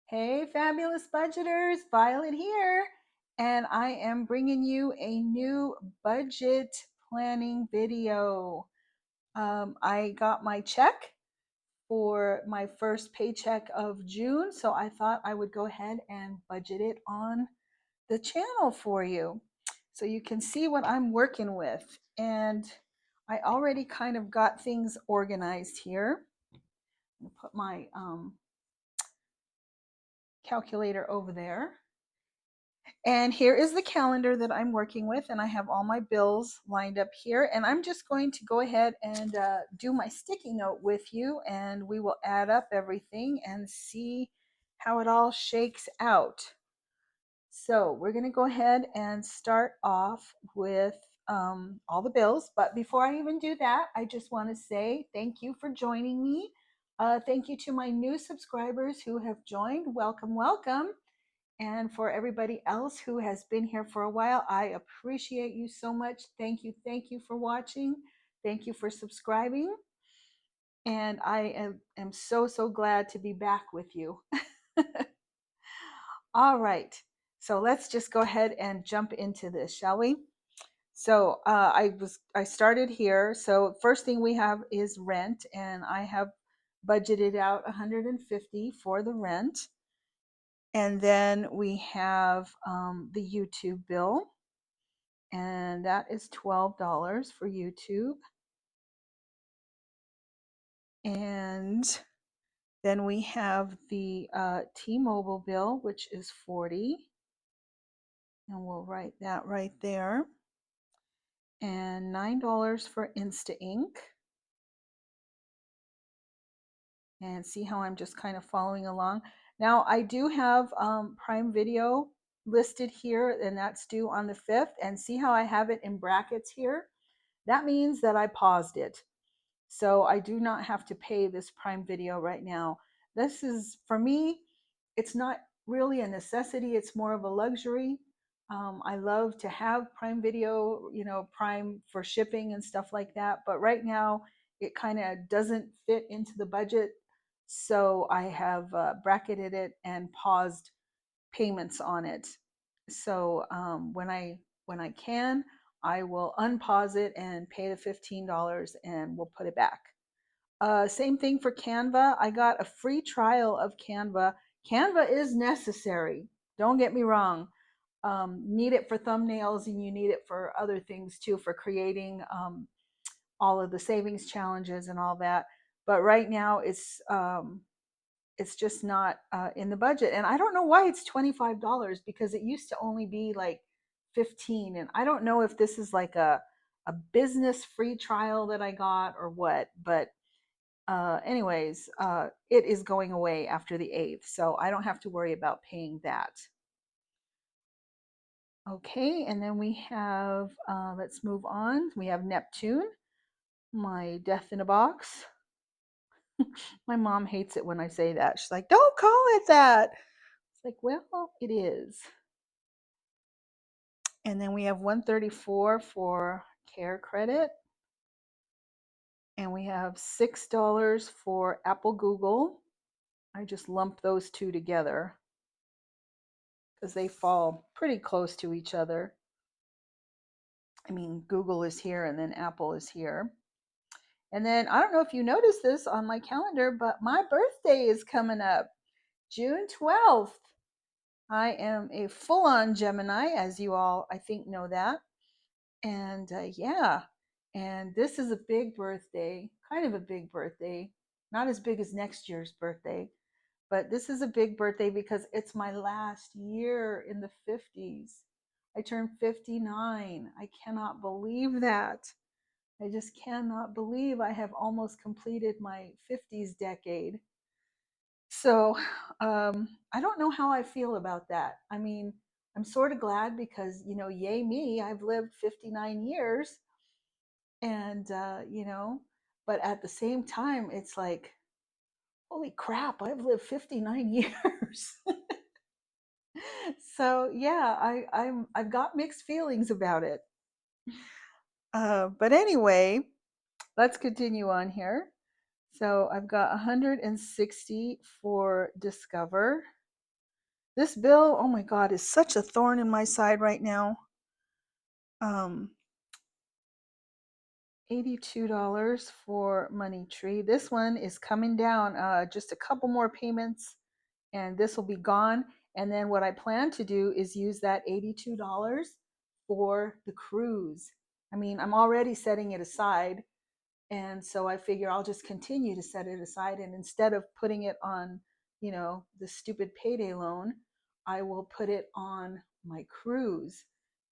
Hey, fabulous budgeters, Violet here, and I am bringing you a new budget planning video. I got my check for my first paycheck of June, so I thought I would go ahead and budget it on the channel for you so you can see what I'm working with. And I already kind of got things organized here. I'll put my calculator over there. And here is the calendar that I'm working with, and I have all my bills lined up here. And I'm just going to go ahead and do my sticky note with you, and we will add up everything and see how it all shakes out. So we're going to go ahead and start off with all the bills. But before I even do that, I just want to say thank you for joining me. Thank you to my new subscribers who have joined. Welcome, welcome. And for everybody else who has been here for a while, I appreciate you so much. Thank you for watching. Thank you for subscribing. And I am so, so glad to be back with you. All right. So let's just go ahead and jump into this, shall we? So I started here. So first thing we have is rent, and I have budgeted out 150 for the rent. And then we have the YouTube bill, and that is $12 for YouTube. And then we have the T-Mobile bill, which is 40, and we'll write that right there. And $9 for Insta Ink. And see how I'm just kind of following along. Now I do have Prime Video listed here, and that's due on the 5th. And see how I have it in brackets here? That means that I paused it. So I do not have to pay this Prime Video right now. This is, for me, it's not really a necessity. It's more of a luxury. I love to have Prime Video, Prime for shipping and stuff like that. But right now, it kind of doesn't fit into the budget. So I have bracketed it and paused payments on it. So when I can, I will unpause it and pay the $15 and we'll put it back. Same thing for Canva. I got a free trial of Canva. Canva is necessary. Don't get me wrong. Need it for thumbnails, and you need it for other things too, for creating all of the savings challenges and all that. But right now it's just not in the budget. And I don't know why it's $25, because it used to only be like 15. And I don't know if this is like a business free trial that I got or what, but anyways, it is going away after the 8th, so I don't have to worry about paying that. Okay, and then we have, let's move on. We have Neptune, my death in a box. My mom hates it when I say that. She's like, don't call it that. It's like, well, it is. And then we have 134 for care credit. And we have $6 for Apple Google. I just lumped those two together because they fall pretty close to each other. I mean, Google is here and then Apple is here. And then I don't know if you noticed this on my calendar, but my birthday is coming up, June 12th. I am a full-on Gemini, as you all, I think, know that. And yeah, and this is a big birthday, kind of a big birthday, not as big as next year's birthday, but this is a big birthday because it's my last year in the 50s. I turned 59. I cannot believe that. I just cannot believe I have almost completed my 50s decade. So I don't know how I feel about that. I mean, I'm sort of glad because, yay me, I've lived 59 years. And, but at the same time, it's like, holy crap, I've lived 59 years. So yeah, I've got mixed feelings about it. But anyway, let's continue on here. So I've got 160 for Discover. This bill, oh my God, is such a thorn in my side right now. Um, $82 for Money Tree. This one is coming down, just a couple more payments and this will be gone. And then what I plan to do is use that $82 for the cruise. I mean, I'm already setting it aside. And so I figure I'll just continue to set it aside. And instead of putting it on, the stupid payday loan, I will put it on my cruise.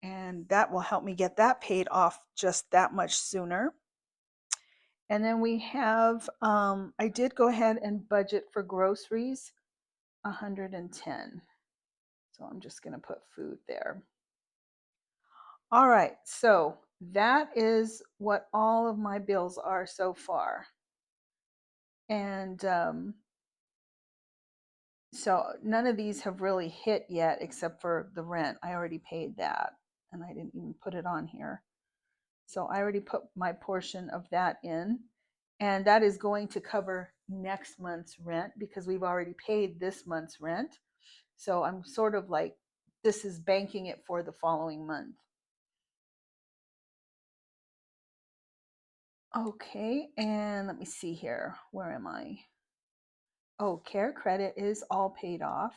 And that will help me get that paid off just that much sooner. And then we have, I did go ahead and budget for groceries, 110. So I'm just going to put food there. All right, so that is what all of my bills are so far. And so none of these have really hit yet except for the rent. I already paid that and I didn't even put it on here. So I already put my portion of that in. And that is going to cover next month's rent because we've already paid this month's rent. So I'm sort of like, this is banking it for the following month. Okay, and let me see here. Where am I? Oh, Care Credit is all paid off.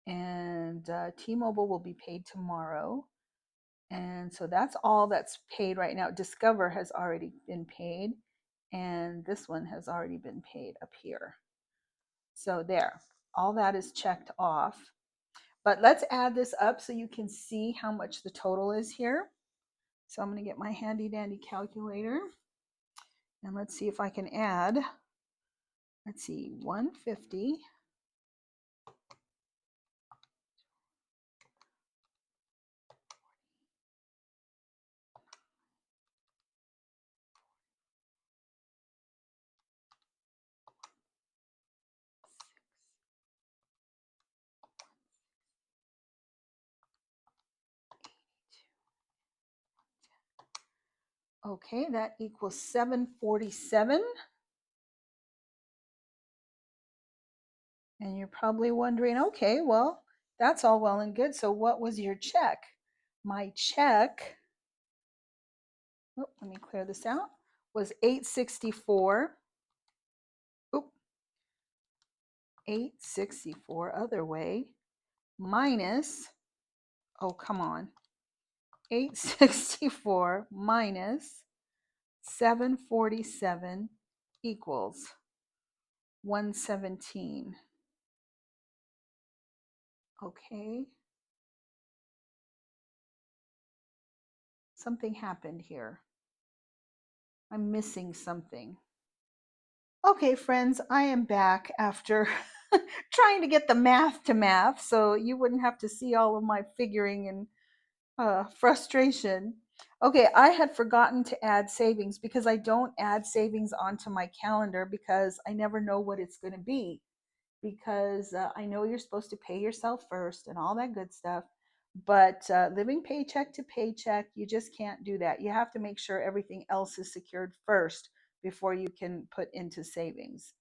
And T-Mobile will be paid tomorrow. And so that's all that's paid right now. Discover has already been paid. And this one has already been paid up here. So there, all that is checked off. But let's add this up so you can see how much the total is here. So I'm going to get my handy dandy calculator. And let's see if I can add. Let's see, 150. Okay, that equals 747. And you're probably wondering, okay, well, that's all well and good. So what was your check? My check, let me clear this out, was 864. Oop, 864 other way minus, oh, come on, 864 minus 747 equals 117. Okay. Something happened here. I'm missing something. Okay, friends, I am back after trying to get the math to math so you wouldn't have to see all of my figuring and frustration. Okay, I had forgotten to add savings because I don't add savings onto my calendar because I never know what it's going to be. Because I know you're supposed to pay yourself first and all that good stuff. But living paycheck to paycheck, you just can't do that. You have to make sure everything else is secured first before you can put into savings.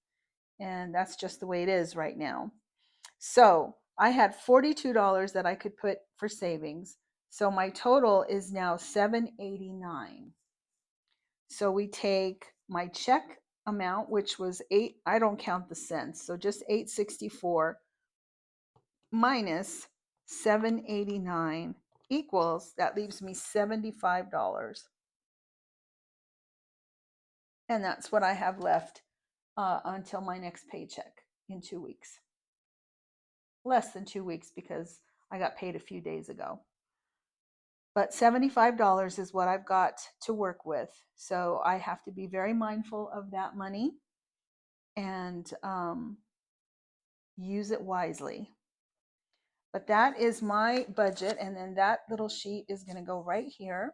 And that's just the way it is right now. So I had $42 that I could put for savings. So my total is now $789. So we take my check amount, which was eight, I don't count the cents, so just 864 minus 789 equals, that leaves me $75. And that's what I have left until my next paycheck in 2 weeks. Less than 2 weeks because I got paid a few days ago. But $75 is what I've got to work with. So I have to be very mindful of that money and use it wisely. But that is my budget. And then that little sheet is going to go right here.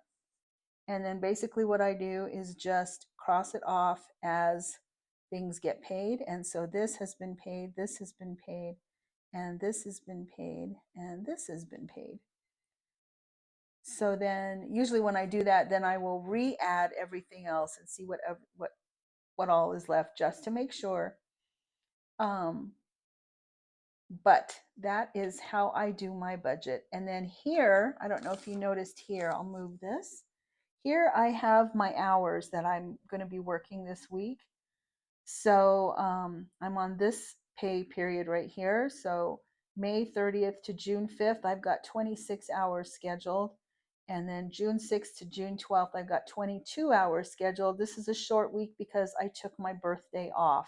And then basically what I do is just cross it off as things get paid. And so this has been paid, this has been paid, and this has been paid, and this has been paid. So then usually when I do that, then I will re-add everything else and see what all is left just to make sure But that is how I do my budget. And then here, I don't know if you noticed here, I'll move this. Here I have my hours that I'm going to be working this week. So I'm on this pay period right here. So May 30th to June 5th, I've got 26 hours scheduled. And then June 6th to June 12th, I've got 22 hours scheduled. This is a short week because I took my birthday off.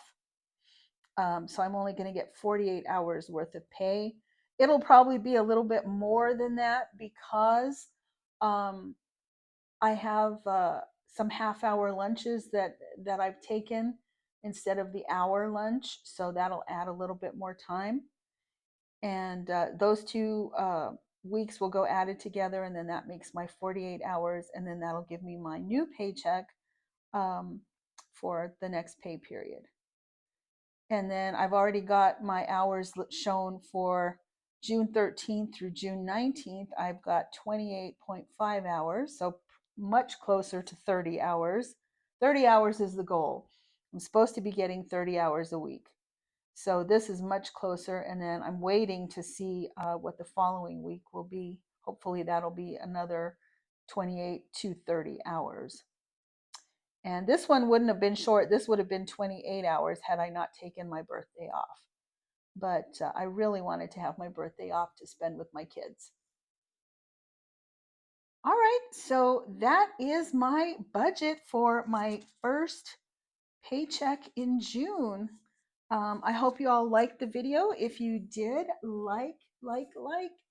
So I'm only going to get 48 hours worth of pay. It'll probably be a little bit more than that because um, I have some half-hour lunches that I've taken instead of the hour lunch, so that'll add a little bit more time. And those two weeks will go added together, and then that makes my 48 hours, and then that'll give me my new paycheck um, for the next pay period. And then I've already got my hours shown for June 13th through June 19th. I've got 28.5 hours, so much closer to 30 hours. 30 hours is the goal. I'm supposed to be getting 30 hours a week. So this is much closer. And then I'm waiting to see what the following week will be. Hopefully that'll be another 28 to 30 hours. And this one wouldn't have been short. This would have been 28 hours had I not taken my birthday off. But I really wanted to have my birthday off to spend with my kids. All right, so that is my budget for my first paycheck in June. I hope you all liked the video. If you did, like,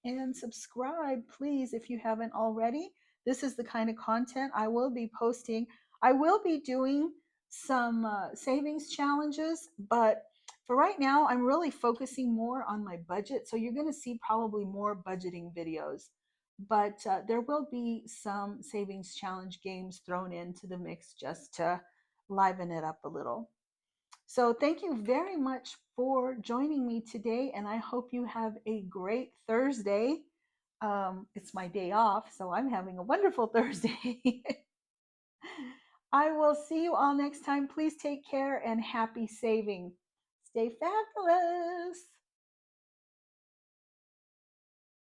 and subscribe, please, if you haven't already. This is the kind of content I will be posting. I will be doing some savings challenges, but for right now, I'm really focusing more on my budget. So you're going to see probably more budgeting videos, but there will be some savings challenge games thrown into the mix just to liven it up a little. So thank you very much for joining me today, and I hope you have a great Thursday. It's my day off, so I'm having a wonderful Thursday. I will see you all next time. Please take care and happy saving. Stay fabulous.